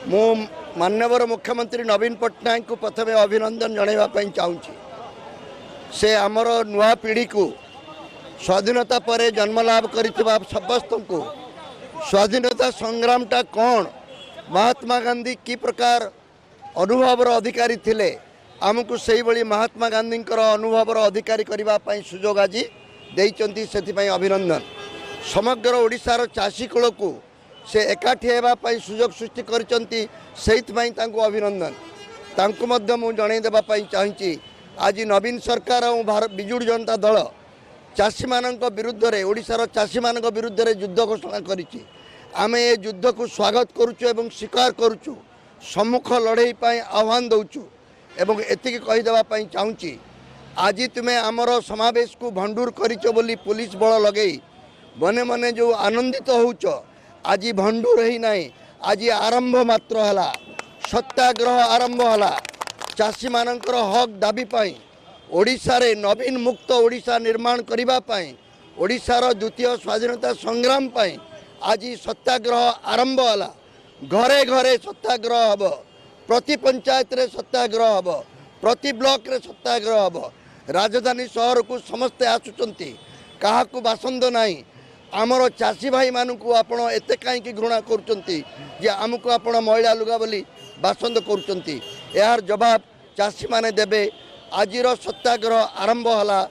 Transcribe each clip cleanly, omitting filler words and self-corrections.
मु माननीय मुख्यमंत्री नवीन पट्टनायक को प्रथम अभिनंदन जणाइवाई चाहूँगी। से आमर नुआ पीढ़ी को स्वाधीनता पर जन्मलाभ कर समस्त को स्वाधीनता संग्रामटा कौन, महात्मा गांधी कि प्रकार अनुभवर अधिकारी थिले, आमको से भली महात्मा गांधी अनुभवर अधिकारी करने सुजोग आज देइचंती, से अभिनंदन। समग्र ओडिशार चाषी कूल को से एकाठी होगापी सुजोग सृष्टि करचंती, अभिनंदन। तांको मध्य मु जनईदेवाई चाहूँगी आज नवीन सरकार और बिजुड़ी जनता दल चाषी मानक विरुद्ध रे ओडिशार चाषी मानक विरुद्ध रे युद्ध घोषणा करिछि। आमे ए युद्ध को स्वागत करुचु एवं स्वीकार करुचु, सम्मुख लड़ाई पाई आह्वान दउचु एवं एतिक कहीदेवाई चाहूँगी आज तुमे आमर समावेश को भंडूर करिच बोली पुलिस बल लगे मने मने जो आनंदित होउच, आज भंडूर ही नहीं, आज आरंभ मात्र हला, सत्याग्रह आरंभ हला। चाषी मानकर हक दाबी पाई ओडिशा रे नवीन मुक्त ओडिशा निर्माण करिबा पाई, ओडिशार द्वितीय स्वाधीनता संग्राम पाई आज सत्याग्रह आरंभ हला। घरे घरे सत्याग्रह हब, प्रति पंचायत रे सत्याग्रह हब, प्रति ब्लॉक रे सत्याग्रह हब। राजधानी शहर को समस्ते आसुचंती, काहाकू बासंद नाही। आमर चाषी भाई मानू आपण एते कहीं घृणा करुचंती जे आमको आपण महिला लुगा बोली बासंद करुचंती, यार जवाब चाषी माने देबे। आजिर सत्याग्रह आरंभ हला,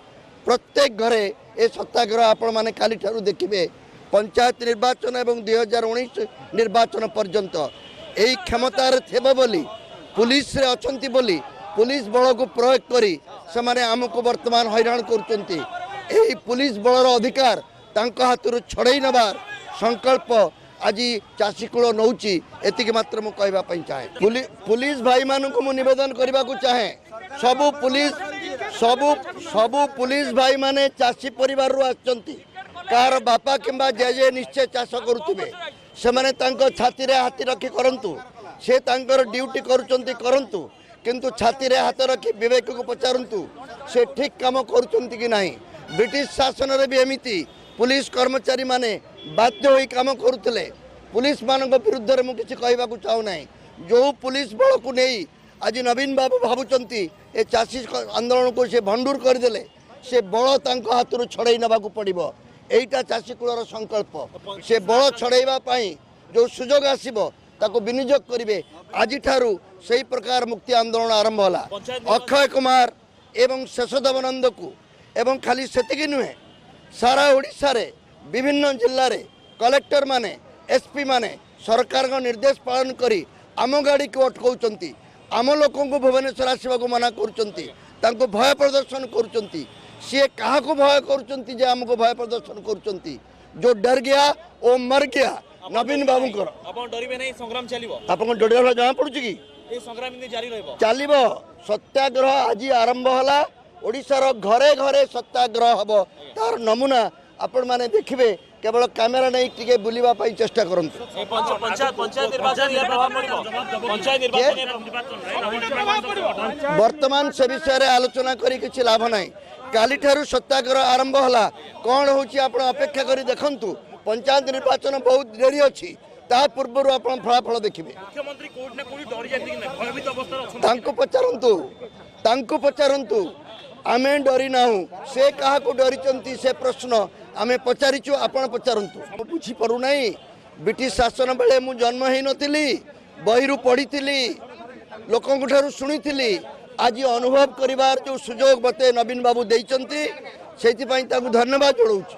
प्रत्येक घरे ए सत्याग्रह आपण माने काली ठारू देखिबे। पंचायत निर्वाचन एवं 2019 निर्वाचन पर्यंत एई क्षमतार थेबो बोली पुलिस रे अछंती बोली पुलिस बल को प्रयोग करी से माने आमको वर्तमान हैरान करुचंती। एई पुलिस बलर अधिकार तांको हाथरू छड़ई नबार संकल्प आज चाषी कूल नौची, एतिक मात्र मु कहबा पई चाहे। पुलिस भाई मानू मु निवेदन करबा को चाहे, सबु पुलिस भाई माने चाषी परिवार रु आछंती, कार बापा किंबा जे निश्चय चाष करुथिबे, से माने तांको छाती रे हाथ रखी करंतु, से तांकर ड्यूटी करुचंती करंतु, किंतु छाती रे हाथ रखी विवेक को पचारंतु से ठीक काम करुचंती कि नाही। ब्रिटिश शासन रे भी एमिति पुलिस कर्मचारी माने बाध्य होई काम करुतले। पुलिस मानक विरुद्ध रे मु किछि कहबा को चाहू नाही। जो पुलिस बल को नहीं आज नवीन बाबू भावुचंती ए चाषी आंदोलन को से भंडूर करदेले, से बल तांको हाथरू छड़ई नबा को पड़िबो। एइटा चाषी कूलर संकल्प। से बल छड़ाइबा पाई जो सुजोग आसीबो ताको विनियोग करिवे। आज ठारू सही प्रकार मुक्ति आंदोलन आरंभ होला। अक्षय कुमार एवं शेषदेवानंद को एवं खाली सेतिकी नुहे, सारा ओडिशा रे विभिन्न जिल्ला रे कलेक्टर माने एसपी माने सरकार का निर्देश पालन करी आम गाड़ी को अटकाउचंती, आम लोकों को भुवनेश्वर आसवा को मना करुचंती, तांको भय प्रदर्शन करुचंती। सी क्या भय करुचंती जे आमको भय प्रदर्शन करुचंती। जो डर गया वो मर गया। नवीन बाबू को आपण डरिबे नहीं, संग्राम चलिबो। आपन डरिया जमा पड़ुची कि ए संग्राम इने जारी रहबो, चलिबो। सत्याग्रह आज आरंभ होला, ओडिशार घरे घरे सत्याग्रह हबो। तार नमूना आपण माने देखिबे, केवल कैमेरा नहीं टिके बुलिबा पई चेष्टा करंतु। पंचायत निर्वाचन या प्रभाव पड़िबो, पंचायत निर्वाचन वर्तमान से विषय रे आलोचना करी किछि लाभ नाही। काली ठारू सत्याग्रह आरंभ होला, कौन होची आपण अपेक्षा करी देखंतु। पंचायत निर्वाचन बहुत देरी अछि, ता पूर्व आपण फलाफल देखिबे। मुख्यमंत्री कोड ना कोडी डरि जाति कि नै, भयभीत अवस्था रे अछन। तांको पचारंतु आमे डरी नाहु, से कहा को डरिचंती से प्रश्न आमे पचारिचु, आपण पचारंतु। बुझी पड़ू नहीं, ब्रिटिश शासन बेले मु जन्म ही नथिली, बहिरु पढ़ीथिली, लोकों ठारू शुणीथिली। आज अनुभव करिवार जो सुजोग मते नवीन बाबू देइचंती, सेति पई ताकू धन्यवाद जोड़ौछु।